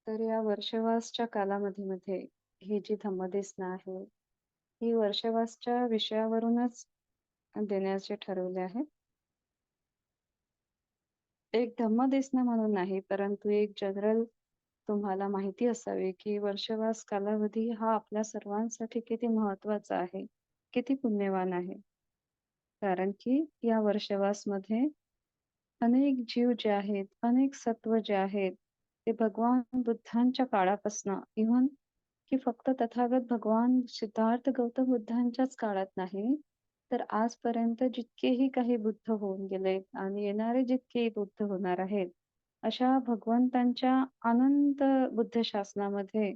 तर या वर्षवासच्या कालावधीमध्ये ही जी धम्मदेसना आहे, ही वर्षवासच्या विषयावरूनच देण्याचे ठरवले आहे. एक धम्मदेसना म्हणून नाही, परंतु एक जनरल तुम्हाला माहिती असावी, की वर्षवास कालावधी हा आपल्या सर्वांसाठी किती महत्त्वाचा आहे, किती पुण्यवान आहे. कारण की या वर्षवासमध्ये अनेक जीव जे आहेत, अनेक सत्व जे आहेत, ते भगवान बुद्धांच्या काळापासनं इव्हन की फक्त तथागत भगवान सिद्धार्थ गौतम बुद्धांच्याच काळात नाही, तर आजपर्यंत जितकेही काही बुद्ध होऊन गेलेत आणि येणारे जितकेही बुद्ध होणार आहेत, अशा भगवंतांच्या अनंत बुद्ध शासनामध्ये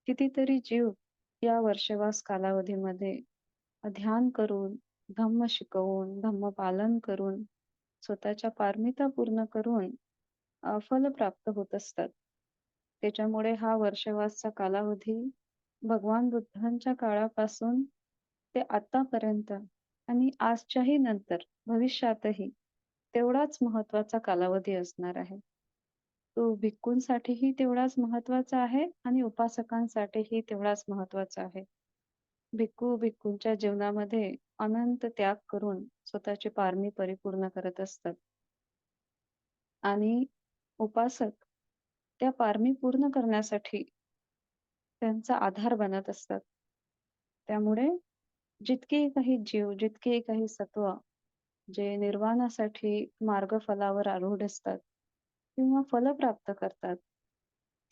कितीतरी जीव या वर्षवास कालावधीमध्ये ध्यान करून, धम्म शिकवून, धम्म पालन करून, स्वतःच्या पारमिता पूर्ण करून फल प्राप्त होत असतात. त्याच्यामुळे हा वर्षवासचा कालावधी भगवान बुद्धांच्या काळापासून ते आतापर्यंत आणि आजच्याही नंतर भविष्यातही तेवढाच महत्वाचा कालावधी असणार आहे. तो भिक्खूंसाठीही तेवढाच महत्वाचा आहे आणि उपासकांसाठीही तेवढाच महत्वाचा आहे. भिक्खूंच्या जीवनामध्ये अनंत त्याग करून स्वतःची पारमी परिपूर्ण करत असतात आणि उपासक त्या पारमी पूर्ण करण्यासाठी त्यांचा आधार बनत असतात. त्यामुळे जितकेही काही जीव, जितकेही काही सत्व जे निर्वाणासाठी मार्गफलावर आरूढ असतात किंवा फल प्राप्त करतात,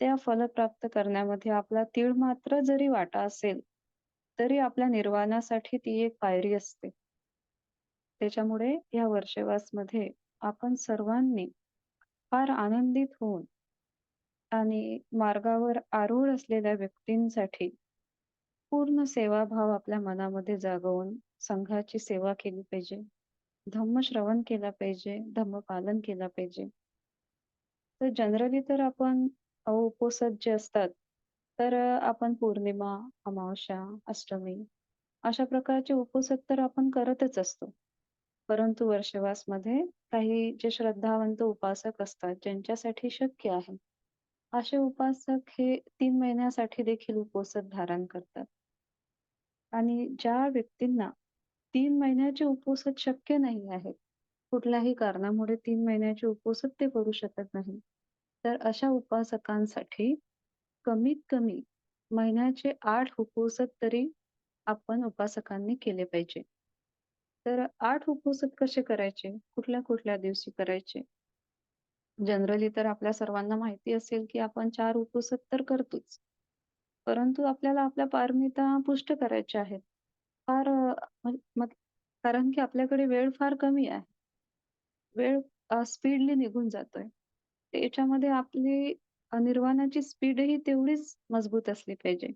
त्या फल प्राप्त करण्यामध्ये आपला तीळ मात्र जरी वाटा असेल, तरी आपल्या निर्वाणासाठी ती एक पायरी असते. त्याच्यामुळे या वर्षवासमध्ये आपण सर्वांनी फार आनंदित होऊन आणि मार्गावर आरूढ असलेल्या व्यक्तींसाठी पूर्ण सेवाभाव आपल्या मनामध्ये जागवून संघाची सेवा केली पाहिजे. धम्मश्रवण केला पाहिजे, धम्मपालन केला पाहिजे. तर जनरली तर आपण उपवास जे असतात, तर आपण पौर्णिमा, अमावास्या, अष्टमी अशा प्रकारचे उपवास तर आपण करतच असतो. परंतु वर्षवासमध्ये काही जे श्रद्धावंत उपासक असतात, ज्यांच्यासाठी शक्य आहे, असे उपासक हे 3 महिन्यासाठी देखील उपवास धारण करतात. आणि ज्या व्यक्तींना 3 महिन्याचे उपवास शक्य नाही आहेत, कुठल्याही कारणामुळे 3 महिन्याचे उपवास ते करू शकत नाही. तर अशा उपासकांसाठी कमीत कमी महिन्याचे 8 उपवास तरी आपण उपासकांनी केले पाहिजे. तर 8 उपवास कसे करायचे? कुठल्या-कुठल्या दिवशी करायचे? जनरली तर आपल्या सर्वांना माहिती असेल, की आपण 4 उपवास तर करतोच. परंतु आपल्याला आपल्या पारमिता पुष्ट करायच्या आहेत. फार मग मग कारण की आपल्याकडे वेळ फार कमी आहे. वेळ स्पीडली निघून जातोय. त्याच्यामध्ये आपली निर्वाणाची स्पीडही तेवढीच मजबूत असली पाहिजे.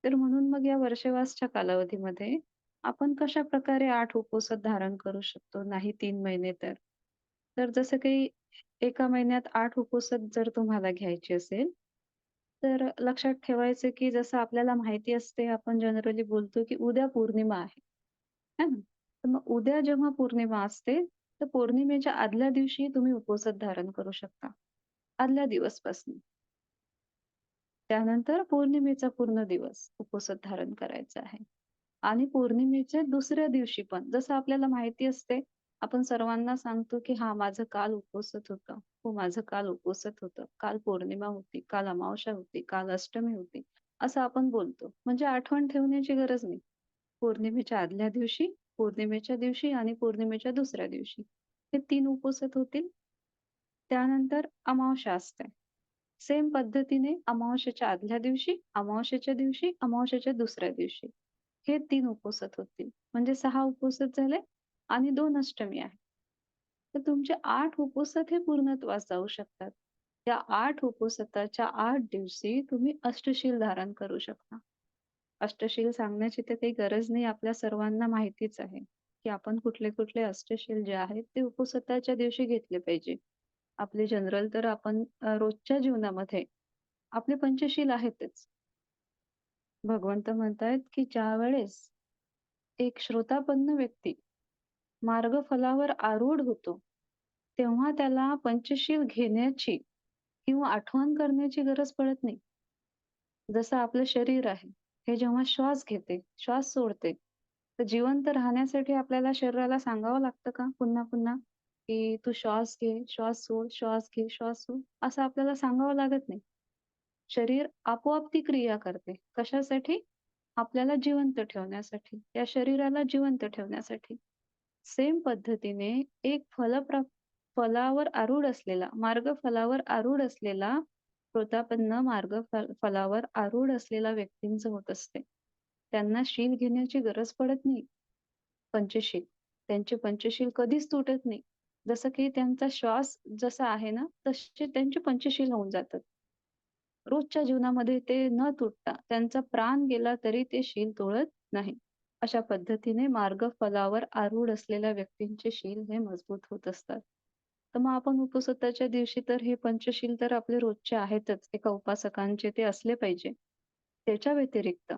तर म्हणून मग या वर्षवासच्या कालावधीमध्ये आपण कशाप्रकारे 8 उपवास धारण करू शकतो, नाही 3 महिने तर. तर जसं काही एका महिन्यात 8 उपवास जर तुम्हाला घ्यायचे असेल, तर लक्षात ठेवायचं की जसं आपल्याला माहिती असते, आपण जनरली बोलतो की उद्या पौर्णिमा आहे. है ना? तर मग उद्या जेव्हा पौर्णिमा असते, तर पौर्णिमेच्या आदल्या दिवशी तुम्ही उपवास धारण करू शकता. आदल्या दिवसपासून. त्यानंतर पौर्णिमेचा पूर्ण दिवस उपवास धारण करायचा आहे. आणि पौर्णिमेच्या दुसऱ्या दिवशी पण जसं आपल्याला माहिती असते, आपण सर्वांना सांगतो, की "हां, माझं काल उपवासात होतं. हो, माझं काल उपवासात होतं. काल पौर्णिमा होती, काल अमावास्या होती, काल अष्टमी होती." असं आपण बोलतो. म्हणजे आठवण ठेवण्याची गरज नाही. पौर्णिमेच्या आदल्या दिवशी, पौर्णिमेच्या दिवशी आणि पौर्णिमेच्या दुसऱ्या दिवशी. हे 3 उपवास होतील. त्यानंतर अमावास्या असते. सेम पद्धतीने अमावास्येच्या आदल्या दिवशी, अमावास्येच्या दिवशी, अमावास्येच्या दुसऱ्या दिवशी. हे 3 उपवास होतील. म्हणजे 6 उपवास झाले आणि 2 अष्टमी आहे. तर तुमचे 8 उपवास हे पूर्णत्वास जाऊ शकतात. त्या 8 उपवासाच्या 8 दिवशी तुम्ही अष्टशील धारण करू शकता. अष्टशील सांगण्याची तर काही गरज नाही. आपल्या सर्वांना माहितीच आहे, की आपण कुठले-कुठले अष्टशील जे आहेत ते उपवासाच्या दिवशी घेतले पाहिजे. आपले जनरल तर आपण रोजच्या जीवनामध्ये आपले पंचशील आहेतच. भगवंत म्हणतायत, की ज्यावेळेस एक श्रोतापन्न व्यक्ती मार्गफलावर आरूढ होतो, तेव्हा त्याला पंचशील घेण्याची किंवा आठवण करण्याची गरज पडत नाही. जसं आपलं शरीर आहे, हे जेव्हा श्वास घेते, श्वास सोडते, तर जिवंत राहण्यासाठी आपल्याला शरीराला सांगावं लागतं का पुन्हा-पुन्हा, की "तू श्वास घे, श्वास सोड, श्वास घे, श्वास सोड." असं आपल्याला सांगावं लागत नाही. शरीर आपोआप ती क्रिया करते. कशासाठी? आपल्याला जिवंत ठेवण्यासाठी, या शरीराला जिवंत ठेवण्यासाठी. सेम पद्धतीने एक फलावर आरूढ असलेला, मार्गफलावर आरूढ असलेला, श्रोतापन्न फलावर आरूढ असलेल्या व्यक्तींचं होत असते. त्यांना शील घेण्याची गरज पडत नाही. पंचशील. त्यांचे पंचशील कधीच तुटत नाही. जसं की त्यांचा श्वास जसा आहे ना, तसे त्यांचे पंचशील होऊन जातात. रोजच्या जीवनामध्ये ते न तुटता त्यांचा प्राण गेला तरी ते शील तोडत नाही. अशा पद्धतीने मार्गफलावर आरूढ असलेल्या व्यक्तींचे शील हे मजबूत होत असतात. तर मग आपण उपवासाच्या दिवशी तर हे पंचशील तर आपले रोजचे आहेतच. एका उपासकांचे ते असले पाहिजे. त्याच्या व्यतिरिक्त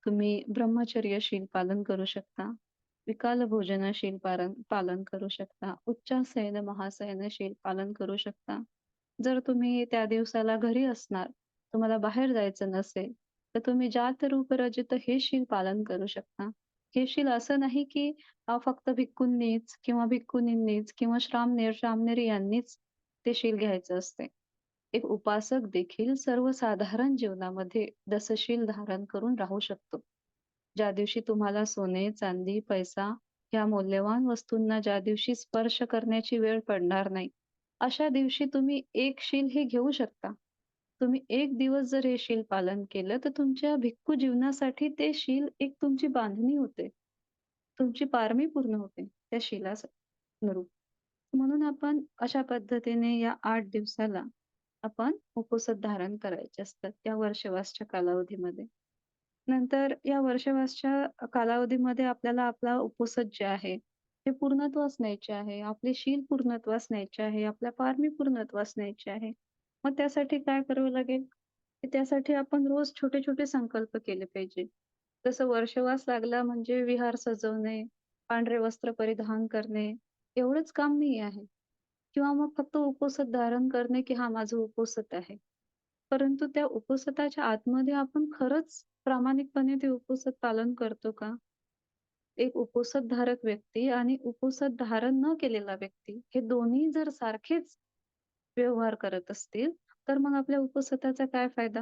तुम्ही ब्रह्मचर्यशील पालन करू शकता. विकाल भोजनशील पालन करू शकता. उच्चासैन महासैनशील पालन करू शकता. जर तुम्ही त्या दिवसाला घरी असणार, तुम्हाला बाहेर जायचं नसेल, तर तुम्ही जात-रूप रजत हे शील पालन करू शकता. हे शील असं नाही की फक्त भिक्खूंनीच किंवा भिक्खुनींनीच किंवा श्रामणेर यांनीच ते शील घ्यायचं असते. एक उपासक देखील सर्वसाधारण जीवनामध्ये दसशील धारण करून राहू शकतो. ज्या दिवशी तुम्हाला सोने, चांदी, पैसा ह्या मौल्यवान वस्तूंना ज्या दिवशी स्पर्श करण्याची वेळ पडणार नाही, अशा दिवशी तुम्ही एक शील हे घेऊ शकता. तुम्ही एक दिवस जर हे शील पालन केलं, तर तुमच्या भिक्खू जीवनासाठी ते शील एक तुमची बांधणी होते. तुमची पारमी पूर्ण होते त्या शीलानुरूप. म्हणून आपण अशा पद्धतीने या 8 दिवसाला आपण उपवास धारण करायचे असतात त्या वर्षवासच्या कालावधीमध्ये. नंतर या वर्षवासच्या कालावधीमध्ये आपल्याला आपला उपवास जे आहे, हे पूर्णत्वास न्यायचे आहे. आपले शील पूर्णत्वास न्यायचे आहे. आपल्या पारमी पूर्णत्वास न्यायचे आहे. मग त्यासाठी काय करावं लागेल? की त्यासाठी आपण रोज छोटे-छोटे संकल्प केले पाहिजे. जसं वर्षवास लागला म्हणजे विहार सजवणे, पांढरे वस्त्र परिधान करणे, एवढंच काम नाही आहे. किंवा मग फक्त उपवास धारण करणे, की हां, माझं उपवास आहे. परंतु त्या उपवासाच्या आतमध्ये आपण खरंच प्रामाणिकपणे ते उपवास पालन करतो का? एक उपवास धारक व्यक्ती आणि उपवास धारण न केलेला व्यक्ती, हे दोन्ही जर सारखेच व्यवहार करत असतील, तर मग आपल्या उपवासाचा काय फायदा?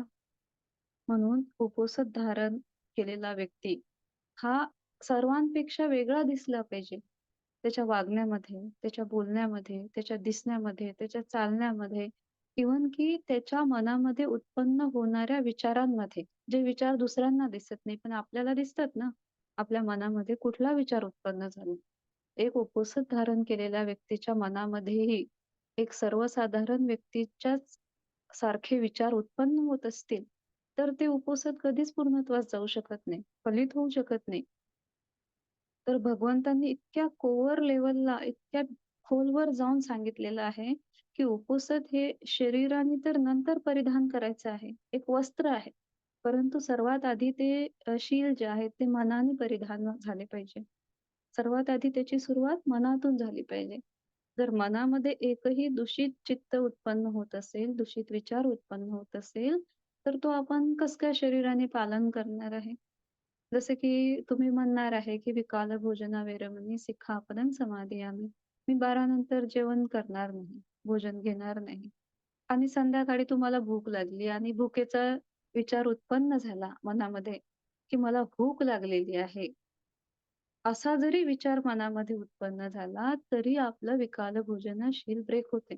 म्हणून उपवास धारण केलेला व्यक्ती हा सर्वांपेक्षा वेगळा दिसला पाहिजे. त्याच्या वागण्यामध्ये, त्याच्या बोलण्यामध्ये, त्याच्या दिसण्यामध्ये, त्याच्या चालण्यामध्ये, इव्हन की त्याच्या मनामध्ये उत्पन्न होणाऱ्या विचारांमध्ये. जे विचार दुसऱ्यांना दिसत नाही, पण आपल्याला दिसतात ना. आपल्या मनामध्ये कुठला विचार उत्पन्न झाला. एक उपवास धारण केलेल्या व्यक्तीच्या मनामध्येही एक सर्वसाधारण व्यक्तीच्याच सारखे विचार उत्पन्न होत असतील, तर ते उपवास कधीच पूर्णत्वास जाऊ शकत नाही, फलित होऊ शकत नाही. तर भगवंतांनी इतक्या कोअर लेव्हलला, इतक्या खोलवर जाऊन सांगितलेलं आहे, की उपवासात हे शरीराने तर नंतर परिधान करायचं आहे. एक वस्त्र आहे. परंतु सर्वात आधी ते शील जे आहे ते मनाने परिधान झाले पाहिजे. सर्वात आधी त्याची सुरुवात मनातून झाली पाहिजे. जर मनामध्ये एकही दूषित चित्त उत्पन्न होत असेल, दूषित विचार उत्पन्न होत असेल, तर तो आपण कसं काय शरीराने पालन करणार आहे? जसं की तुम्ही म्हणणार आहे, की "विकाल भोजना विरमणी सिक्खापदं समादियामि." मी 12 नंतर जेवण करणार नाही, भोजन घेणार नाही. आणि संध्याकाळी तुम्हाला भूक लागली आणि भुकेचा विचार उत्पन्न झाला मनामध्ये, की मला भूक लागलेली आहे. असा जरी विचार मनामध्ये उत्पन्न झाला, तरी आपलं विकाल भोजनशील ब्रेक होते.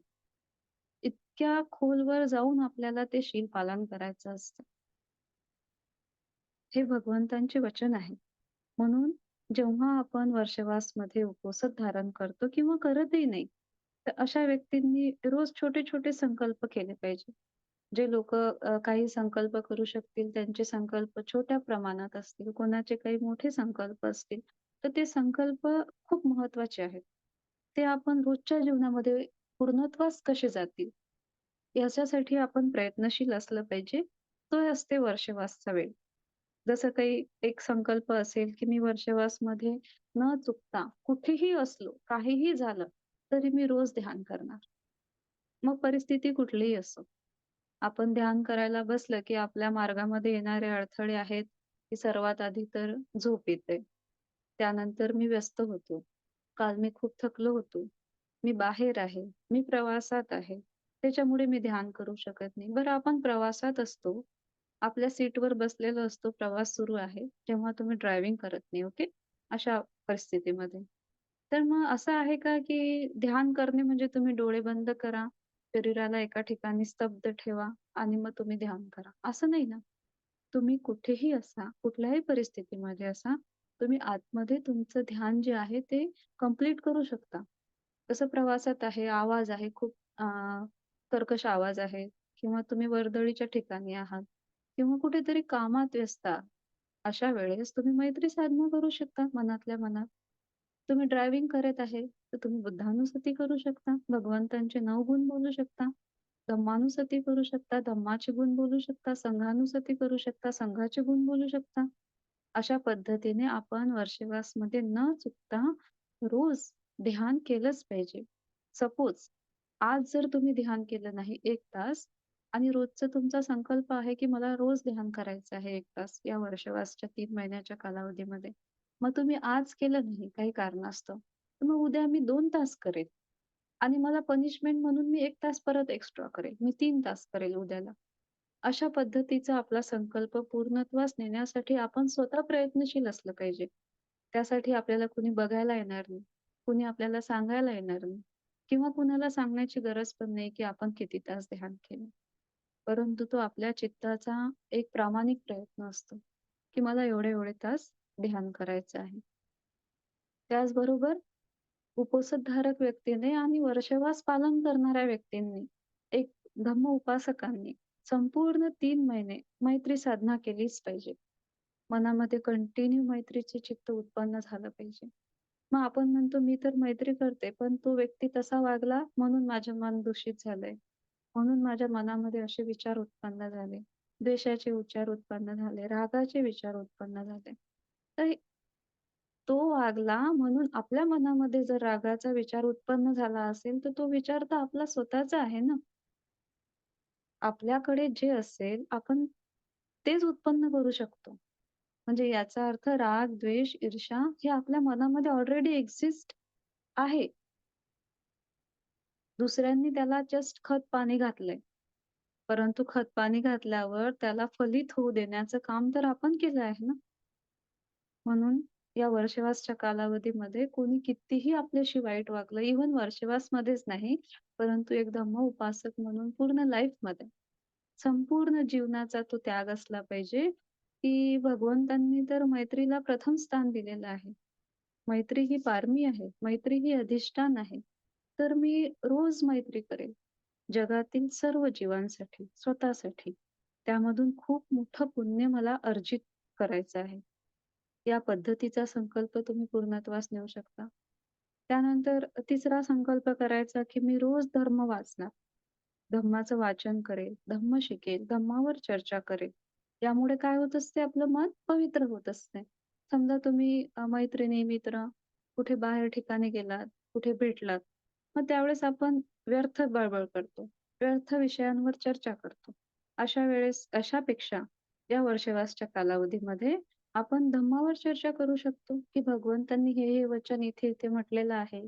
इतक्या खोलवर जाऊन आपल्याला ते शील पालन करायचं असतं. हे भगवंतांचे वचन आहे. म्हणून जेव्हा आपण वर्षवासमध्ये उपवास धारण करतो किंवा करतही नाही, तर अशा व्यक्तींनी रोज छोटे-छोटे संकल्प केले पाहिजे. जे लोकं काही संकल्प करू शकतील, त्यांचे संकल्प छोट्या प्रमाणात असतील, कोणाचे काही मोठे संकल्प असतील, तर ते संकल्प खूप महत्त्वाचे आहेत. ते आपण रोजच्या जीवनामध्ये पूर्णत्वास कसे जातील, याच्यासाठी आपण प्रयत्नशील असलं पाहिजे. तो असते वर्षवासचा वेळ. जसं काही एक संकल्प असेल, की मी वर्षवासमध्ये न चुकता कुठेही असलो, काहीही झालं, तरी मी रोज ध्यान करणार. मग परिस्थिती कुठलीही असो. आपण ध्यान करायला बसलं, की आपल्या मार्गामध्ये येणारे अडथळे आहेत, की सर्वात आधी तर झोप येते. त्यानंतर मी व्यस्त होतो. काल मी खूप थकलो होतो. मी बाहेर आहे. मी प्रवासात आहे. त्याच्यामुळे मी ध्यान करू शकत नाही. बरं आपण प्रवासात असतो. आपल्या सीटवर बसलेलो असतो. प्रवास सुरू आहे. जेव्हा तुम्ही ड्रायव्हिंग करत नाही, ओके? अशा परिस्थितीमध्ये. तर मग असं आहे का, की ध्यान करणे म्हणजे तुम्ही डोळे बंद करा, शरीराला एका ठिकाणी स्तब्ध ठेवा आणि मग तुम्ही ध्यान करा. असं नाही ना. तुम्ही कुठेही असा, कुठल्याही परिस्थितीमध्ये असा, तुम्ही आतमध्ये तुमचं ध्यान जे आहे ते कंप्लीट करू शकता. जसं प्रवासात आहे, आवाज आहे, खूप कर्कश आवाज आहे किंवा तुम्ही वर्दळीच्या ठिकाणी आहात किंवा कुठेतरी कामात व्यस्त आहात. अशा वेळेस तुम्ही मैत्री साधना करू शकता मनातल्या मनात. तुम्ही ड्रायव्हिंग करत आहे, तर तुम्ही बुद्धानुस्तुती करू शकता. भगवंतांचे 9 गुण बोलू शकता. धम्मानुस्तुती करू शकता. धम्माचे गुण बोलू शकता. संघानुस्तुती करू शकता. संघाचे गुण बोलू शकता. अशा पद्धतीने आपण वर्षावासमध्ये न चुकता रोज ध्यान केलंच पाहिजे. सपोज आज जर तुम्ही ध्यान केलं नाही 1 तास आणि रोजचा तुमचा संकल्प आहे, की मला रोज ध्यान करायचं आहे 1 तास या वर्षावासच्या 3 महिन्याच्या कालावधीमध्ये. मग तुम्ही आज केलं नाही काही कारणास्तव, तर मग उद्या मी 2 तास करेल आणि मला पनिशमेंट म्हणून मी 1 तास परत एक्स्ट्रा करेल. मी 3 तास करेल उद्याला. अशा पद्धतीचा आपला संकल्प पूर्णत्वास नेण्यासाठी आपण स्वतः प्रयत्नशील असलं पाहिजे. त्यासाठी आपल्याला कुणी बघायला येणार नाही. कुणी आपल्याला सांगायला येणार नाही किंवा कुणाला सांगण्याची गरज पण नाही, की आपण किती तास ध्यान केलं. परंतु तो आपल्या चित्ताचा एक प्रामाणिक प्रयत्न असतो, की मला एवढे-एवढे तास ध्यान करायचं आहे. त्याचबरोबर उपसतधारक व्यक्तीने आणि वर्षवास पालन करणाऱ्या व्यक्तींनी, एक धम्म उपासकांनी संपूर्ण 3 महिने मैत्री साधना केलीच पाहिजे. मनामध्ये कंटिन्यू मैत्रीचे चित्त उत्पन्न झालं पाहिजे. मग आपण म्हणतो, "मी तर मैत्री करते, पण तो व्यक्ती तसा वागला म्हणून माझे मन दूषित झालंय. म्हणून माझ्या मनामध्ये असे विचार उत्पन्न झाले. द्वेषाचे विचार उत्पन्न झाले, रागाचे विचार उत्पन्न झाले." तर तो वागला म्हणून आपल्या मनामध्ये जर रागाचा विचार उत्पन्न झाला असेल, तर तो विचार तर आपला स्वतःचा आहे ना. आपल्याकडे जे असेल आपण तेच उत्पन्न करू शकतो. म्हणजे याचा अर्थ राग, द्वेष, ईर्ष्या हे आपल्या मनामध्ये ऑलरेडी एक्झिस्ट आहे. दुसऱ्यांनी त्याला जस्ट खत-पाणी घातलंय. परंतु खत-पाणी घातल्यावर त्याला फलित होऊ देण्याचं काम तर आपण केलं आहे ना. म्हणून या वर्षवासच्या कालावधीमध्ये कोणी कितीही आपल्याशी वाईट वागलं, इव्हन वर्षवासमध्येच नाही, परंतु एक धम्म उपासक म्हणून पूर्ण लाईफमध्ये, संपूर्ण जीवनाचा तो त्याग असला पाहिजे, की भगवंतांनी तर मैत्रीला प्रथम स्थान दिलेलं आहे. मैत्री ही पारमी आहे. मैत्री ही अधिष्ठान आहे. तर मी रोज मैत्री करेल. जगातील सर्व जीवांसाठी, स्वतःसाठी. त्यामधून खूप मोठं पुण्य मला अर्जित करायचं आहे. या पद्धतीचा संकल्प तुम्ही पूर्णत्वास नेऊ शकता. त्यानंतर तिसरा संकल्प करायचा, की मी रोज धर्म वाचणार. धम्माचं वाचन करेल, धम्म शिकेल, धम्मावर चर्चा करेल. यामुळे काय होत असते, आपलं मन पवित्र होत असते. समजा तुम्ही मैत्रिणी, मित्र कुठे बाहेर ठिकाणी गेलात, कुठे भेटलात, मग त्यावेळेस आपण व्यर्थ बळबळ करतो. व्यर्थ विषयांवर चर्चा करतो. अशा वेळेस अशापेक्षा या वर्षवासच्या कालावधीमध्ये आपण धम्मावर चर्चा करू शकतो, की भगवंतांनी हे वचन इथे-इथे म्हटलेलं आहे.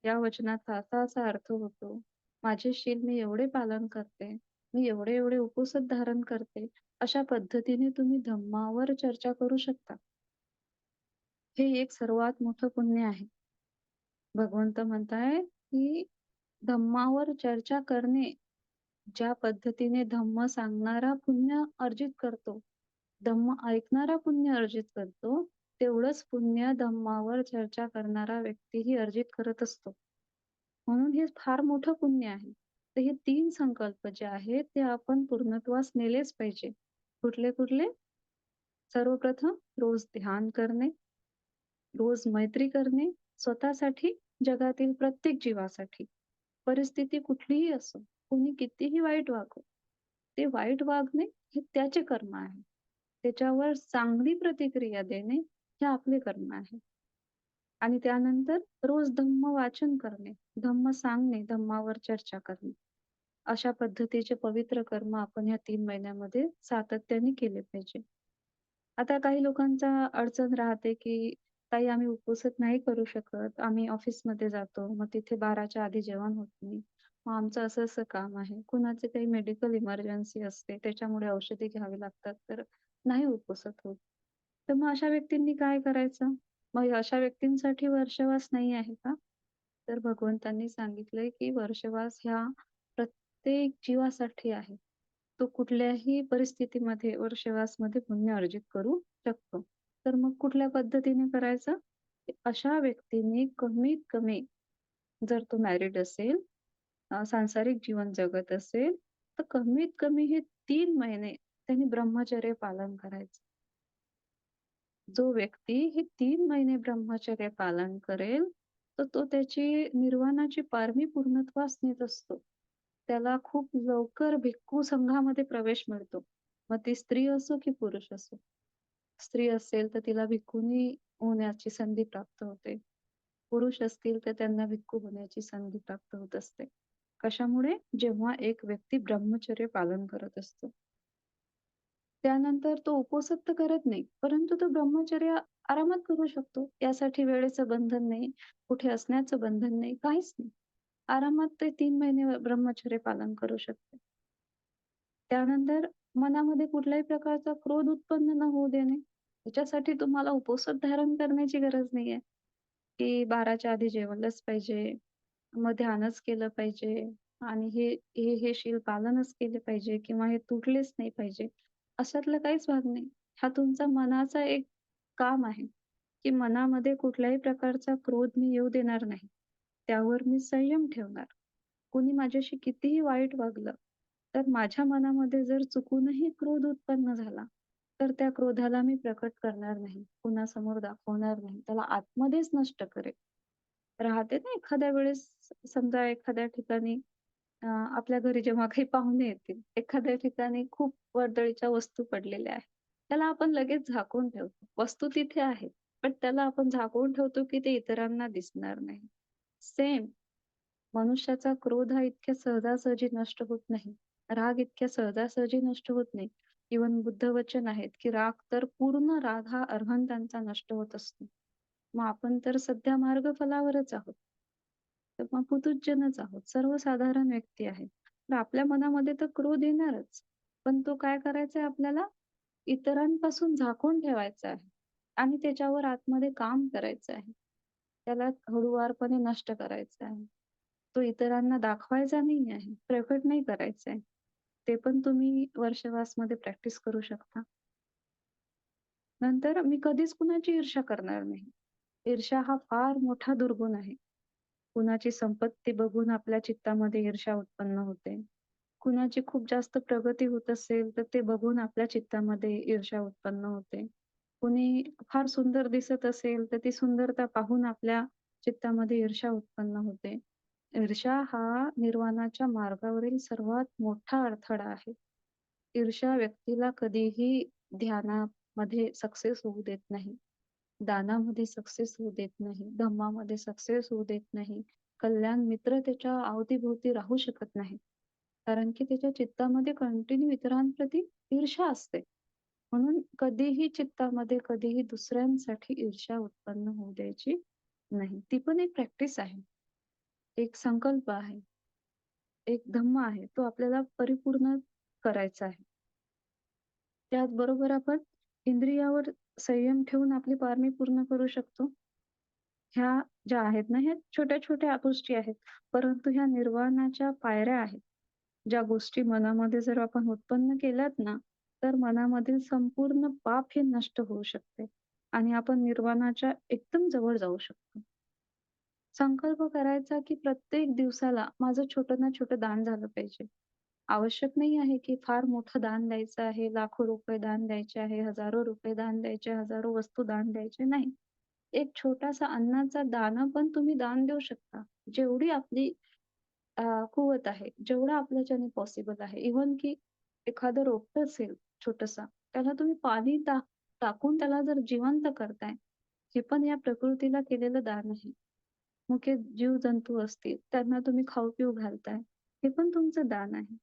या वचनाचा असा-असा अर्थ होतो. माझे शील मी एवढे पालन करते. मी एवढे-एवढे उपवास धारण करते. अशा पद्धतीने तुम्ही धम्मावर चर्चा करू शकता. हे एक सर्वात मोठं पुण्य आहे. भगवंत म्हणतायत, की धम्मावर चर्चा करणे, ज्या पद्धतीने धम्म सांगणारा पुण्य अर्जित करतो, धम्म ऐकणारा पुण्य अर्जित करतो, तेवढंच पुण्य धम्मावर चर्चा करणारा व्यक्तीही अर्जित करत असतो. म्हणून हे फार मोठं पुण्य आहे. तर हे 3 संकल्प जे आहेत, ते आपण पूर्णत्वास नेलेच पाहिजे. कुठले-कुठले? सर्वप्रथम रोज ध्यान करणे, रोज मैत्री करणे, स्वतःसाठी, जगातील प्रत्येक जीवासाठी. परिस्थिती कुठलीही असो, कोणी कितीही वाईट वागो, ते वाईट वागणे हे त्याचे कर्म आहे. त्याच्यावर चांगली प्रतिक्रिया देणे हे आपले कर्म आहे. आणि त्यानंतर रोज धम्म वाचन करणे, धम्म सांगणे, धम्मावर चर्चा करणे. अशा पद्धतीचे पवित्र कर्म आपण ह्या 3 महिन्यामध्ये सातत्याने केले पाहिजे. आता काही लोकांचा अडचण राहते, की "ताई आम्ही उपवास नाही करू शकत. आम्ही ऑफिसमध्ये जातो. मग तिथे 12च्या आधी जेवण होत नाही. मग आमचं असं-असं काम आहे." कुणाची काही मेडिकल इमर्जन्सी असते, त्याच्यामुळे औषधी घ्यावी लागतात, तर नाही उपवास होत. तर मग अशा व्यक्तींनी काय करायचं? मग अशा व्यक्तींसाठी वर्षवास नाही आहे का? तर भगवंतांनी सांगितलंय, की वर्षवास ह्या प्रत्येक जीवासाठी आहे. तो कुठल्याही परिस्थितीमध्ये वर्षवासमध्ये पुण्य अर्जित करू शकतो. तर मग कुठल्या पद्धतीने करायचं? की अशा व्यक्तीने कमीत कमी जर तो मॅरिड असेल, सांसारिक जीवन जगत असेल, तर कमीत कमी हे 3 महिने त्यांनी ब्रह्मचर्य पालन करायचं. जो व्यक्ती हे 3 महिने ब्रह्मचर्य पालन करेल, तर तो त्याची निर्वाणाची पारमी पूर्णत्वास नेत असतो. त्याला खूप लवकर भिक्खू संघामध्ये प्रवेश मिळतो. मग ती स्त्री असो की पुरुष असो. स्त्री असेल तर तिला भिक्खुनी होण्याची संधी प्राप्त होते. पुरुष असतील तर त्यांना भिक्खू होण्याची संधी प्राप्त होत असते. कशामुळे? जेव्हा एक व्यक्ती ब्रह्मचर्य पालन करत असतो. त्यानंतर तो उपवास तर करत नाही, परंतु तो ब्रह्मचर्य आरामात करू शकतो. यासाठी वेळेचं बंधन नाही, कुठे असण्याचं बंधन नाही, काहीच नाही. आरामात ते 3 महिने ब्रह्मचर्य पालन करू शकते. त्यानंतर मनामध्ये कुठल्याही प्रकारचा क्रोध उत्पन्न न होऊ देणे. त्याच्यासाठी तुम्हाला उपवास धारण करण्याची गरज नाहीये, की 12च्या आधी जेवलंच पाहिजे, मग ध्यानच केलं पाहिजे आणि हे शील पालनच केले पाहिजे किंवा हे तुटलेच नाही पाहिजे. अशातला काहीच भाग नाही. हा तुमचा मनाचा एक काम आहे, की मनामध्ये कुठल्याही प्रकारचा क्रोध मी येऊ देणार नाही. त्यावर मी संयम ठेवणार. कोणी माझ्याशी कितीही वाईट वागलं, तर माझ्या मनामध्ये जर चुकूनही क्रोध उत्पन्न झाला, तर त्या क्रोधाला मी प्रकट करणार नाही. कुणासमोर दाखवणार नाही. त्याला आतमध्येच नष्ट करेल. राहते ना एखाद्या वेळेस समजा एखाद्या ठिकाणी आपल्या घरी जेव्हा काही पाहुणे येतील, एखाद्या ठिकाणी खूप वर्दळीच्या वस्तू पडलेल्या आहेत. त्याला आपण लगेच झाकून ठेवतो. वस्तू तिथे आहे, पण त्याला आपण झाकून ठेवतो, की ते इतरांना दिसणार नाही. सेम मनुष्याचा क्रोध हा इतक्या सहजासहजी नष्ट होत नाही. राग इतक्या सहजासहजी नष्ट होत नाही. इव्हन बुद्ध वचन आहेत, की राग तर पूर्ण राग हा अरहंतांचा नष्ट होत असतो. मग आपण तर सध्या मार्गफलावरच आहोत. तर मग पुतुज्जनच आहोत. सर्वसाधारण व्यक्ती आहे. तर आपल्या मनामध्ये तर क्रोध येणारच. पण तो काय करायचा आहे आपल्याला? इतरांपासून झाकून ठेवायचा आहे आणि त्याच्यावर आतमध्ये काम करायचं आहे. त्याला हळूवारपणे नष्ट करायचं आहे. तो इतरांना दाखवायचा नाही आहे, प्रकट नाही करायचा आहे. ते पण तुम्ही वर्षवासमध्ये प्रॅक्टिस करू शकता. नंतर मी कधीच कुणाची ईर्ष्या करणार नाही. ईर्ष्या हा फार मोठा दुर्गुण आहे. कुणाची संपत्ती बघून आपल्या चित्तामध्ये ईर्ष्या उत्पन्न होते. कुणाची खूप जास्त प्रगती होत असेल, तर ते बघून आपल्या चित्तामध्ये ईर्ष्या उत्पन्न होते. कुणी फार सुंदर दिसत असेल, तर ती सुंदरता पाहून आपल्या चित्तामध्ये ईर्ष्या उत्पन्न होते. ईर्ष्या हा निर्वाणाच्या मार्गावरील सर्वात मोठा अडथळा आहे. ईर्ष्या व्यक्तीला कधीही ध्यानामध्ये सक्सेस होऊ देत नाही. दानामध्ये सक्सेस होऊ देत नाही. धम्मामध्ये सक्सेस होऊ देत नाही. कल्याण मित्र त्याच्या अवतीभोवती राहू शकत नाही. कारण की त्याच्या चित्तामध्ये कंटिन्यू इतरांप्रती ईर्ष्या असते. म्हणून कधीही चित्तामध्ये कधीही दुसऱ्यांसाठी ईर्ष्या उत्पन्न होऊ द्यायची नाही. ती पण एक प्रॅक्टिस आहे. एक संकल्प आहे. एक धम्म आहे. तो आपल्याला परिपूर्ण करायचा आहे. त्याचबरोबर आपण इंद्रियावर संयम ठेवून आपली पारमी पूर्ण करू शकतो. ह्या ज्या आहेत ना, ह्या छोट्या-छोट्या गोष्टी आहेत. परंतु ह्या निर्वाणाच्या पायऱ्या आहेत. ज्या गोष्टी मनामध्ये जर आपण उत्पन्न केल्यात ना, तर मनामधील संपूर्ण पाप हे नष्ट होऊ शकते आणि आपण निर्वाणाच्या एकदम जवळ जाऊ शकतो. संकल्प करायचा, की प्रत्येक दिवसाला माझं छोटं ना छोटं दान झालं पाहिजे. आवश्यक नाही आहे, की फार मोठं दान द्यायचं आहे, लाखो रुपये दान द्यायचे आहे, हजारो रुपये दान द्यायचे, हजारो वस्तू दान द्यायचे, नाही. एक छोटासा अन्नाचा दाणा पण तुम्ही दान देऊ शकता. जेवढी आपली कुवत आहे, जेवढं आपल्याच्याने पॉसिबल आहे. इव्हन की एखादं रोपटं असेल छोटंसं, त्याला तुम्ही पाणी टाकून त्याला जर जिवंत करताय, हे पण या प्रकृतीला केलेलं दान आहे. मुके जीवजंतू असतील, त्यांना तुम्ही खाऊ-पिऊ घालताय. हे पण तुमचं दान आहे.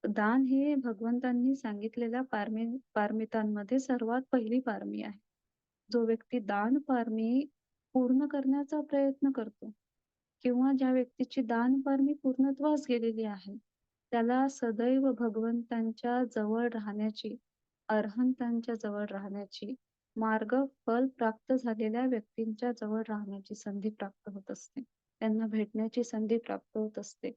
दान हे भगवंतांनी सांगितलेल्या पारमितांमध्ये सर्वात पहिली पारमी आहे. जो व्यक्ती दान पारमी पूर्ण करण्याचा प्रयत्न करतो किंवा ज्या व्यक्तीची दान पारमी पूर्णत्वास गेलेली आहे, त्याला सदैव भगवंतांच्या जवळ राहण्याची, अरहंतांच्या जवळ राहण्याची, मार्ग फल प्राप्त झालेल्या व्यक्तींच्या जवळ राहण्याची संधी प्राप्त होत असते. त्यांना भेटण्याची संधी प्राप्त होत असते.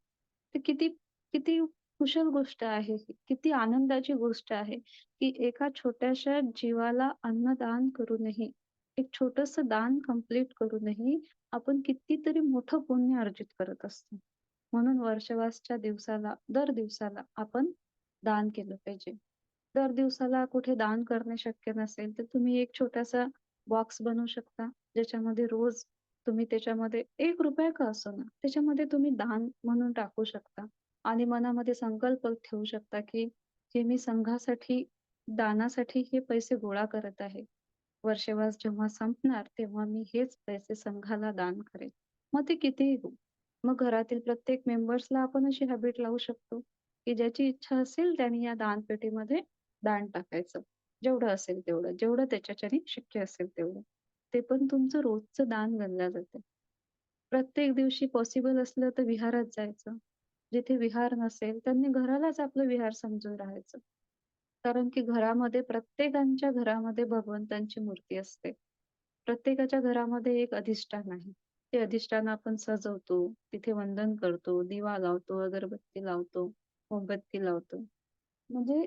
ते किती किती कुशल गोष्ट आहे ही. किती आनंदाची गोष्ट आहे, की एका छोट्याशा जीवाला अन्नदान करूनही, एक छोटंसं दान कंप्लीट करूनही आपण कितीतरी मोठं पुण्य अर्जित करत असतो. म्हणून वर्षवासच्या दिवसाला, दर दिवसाला आपण दान केलं पाहिजे. दर दिवसाला कुठे दान करणे शक्य नसेल, तर तुम्ही एक छोटासा बॉक्स बनवू शकता, ज्याच्यामध्ये रोज तुम्ही त्याच्यामध्ये ₹1 का असेना, त्याच्यामध्ये तुम्ही दान म्हणून टाकू शकता आणि मनामध्ये संकल्प ठेवू शकता, की हे मी संघासाठी, दानासाठी हे पैसे गोळा करत आहे. वर्षवास जेव्हा संपणार, तेव्हा मी हेच पैसे संघाला दान करेन. मग ते कितीही हो. मग घरातील प्रत्येक मेंबर्सला आपण अशी हॅबिट लावू शकतो, की ज्याची इच्छा असेल त्याने या दानपेटीमध्ये दान टाकायचं. जेवढं असेल तेवढं, जेवढं त्याच्याच्याने शक्य असेल तेवढं. ते पण तुमचं रोजचं दान गणलं जातं. प्रत्येक दिवशी पॉसिबल असलं तर विहारात जायचं. जिथे विहार नसेल त्यांनी घरालाच आपलं विहार समजून राहायचं. कारण की घरामध्ये प्रत्येकाच्या घरामध्ये भगवंतांची मूर्ती असते. प्रत्येकाच्या घरामध्ये एक अधिष्ठान आहे. ते अधिष्ठान आपण सजवतो, तिथे वंदन करतो, दिवा लावतो, अगरबत्ती लावतो, मोमबत्ती लावतो. म्हणजे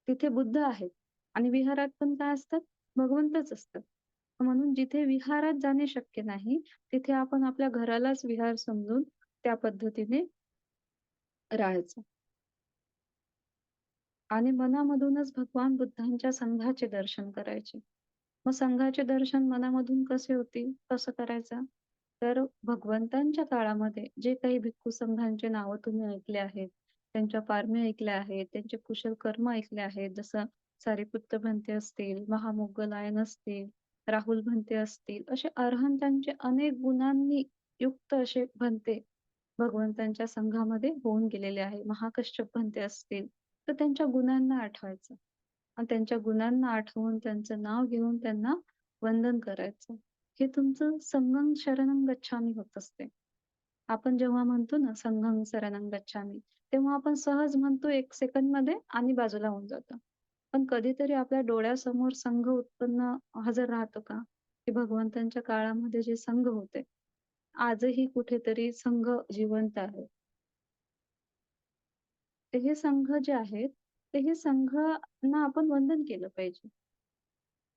तिथे बुद्ध आहेत आणि विहारात पण काय असतात? भगवंतच असतात. म्हणून जिथे विहारात जाणे शक्य नाही, तिथे आपण आपल्या घरालाच विहार समजून त्या पद्धतीने राहायचं. आणि मनामधूनच भगवान बुद्धांच्या संघाचे दर्शन करायचे. मग संघाचे दर्शन मनामधून कसे होतील? कसं करायचं? तर भगवंतांच्या काळामध्ये जे काही भिक्खू संघांचे नावं तुम्ही ऐकले आहेत, त्यांच्या पारम्या ऐकल्या आहेत, त्यांचे कुशल कर्म ऐकले आहेत. जसं सारिपुत्त भंते असतील, महामोग्गलायन असतील, राहुल भंते असतील, असे अरहंतांचे अनेक गुणांनी युक्त असे भंते भगवंतांच्या संघामध्ये होऊन गेलेले आहे. महाकश्यप भंते असतील, तर त्यांच्या गुणांना आठवायचं आणि त्यांच्या गुणांना आठवून त्यांचं नाव घेऊन त्यांना वंदन करायचं. हे तुमचं संघं शरणं गच्छामी होत असते. आपण जेव्हा म्हणतो ना संघं शरणं गच्छामी, तेव्हा आपण सहज म्हणतो 1 सेकंदमध्ये आणि बाजूला होऊन जातं. पण कधीतरी आपल्या डोळ्यासमोर संघ उत्पन्न हजर राहतो का? की भगवंतांच्या काळामध्ये जे संघ होते, आजही कुठेतरी संघ जिवंत आहे. तर हे संघ जे आहेत, तर हे संघांना आपण वंदन केलं पाहिजे.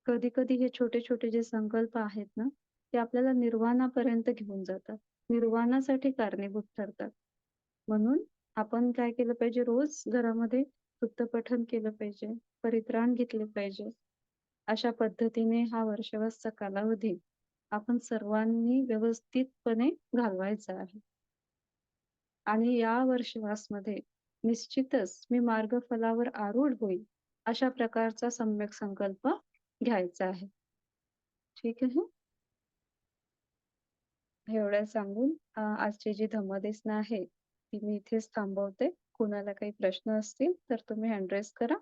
कधी-कधी हे छोटे-छोटे जे संकल्प आहेत ना, ते आपल्याला निर्वाणापर्यंत घेऊन जातात. निर्वाणासाठी कारणीभूत ठरतात. म्हणून आपण काय केलं पाहिजे, रोज घरामध्ये वृत्तपठण केलं पाहिजे, परित्राण घेतले पाहिजे. अशा पद्धतीने हा वर्षवासचा कालावधी आपण सर्वांनी व्यवस्थितपणे घालवायचा आहे. आणि या वर्षवासमध्ये निश्चितच मी मार्गफलावर आरूढ होईल, अशा प्रकारचा सम्यक संकल्प घ्यायचा आहे. ठीक आहे. एवढं सांगून आजची जी धम्मदेसना आहे, ती मी इथेच थांबवते. कुणाला काही प्रश्न असतील तर तुम्ही हँड रेज करा.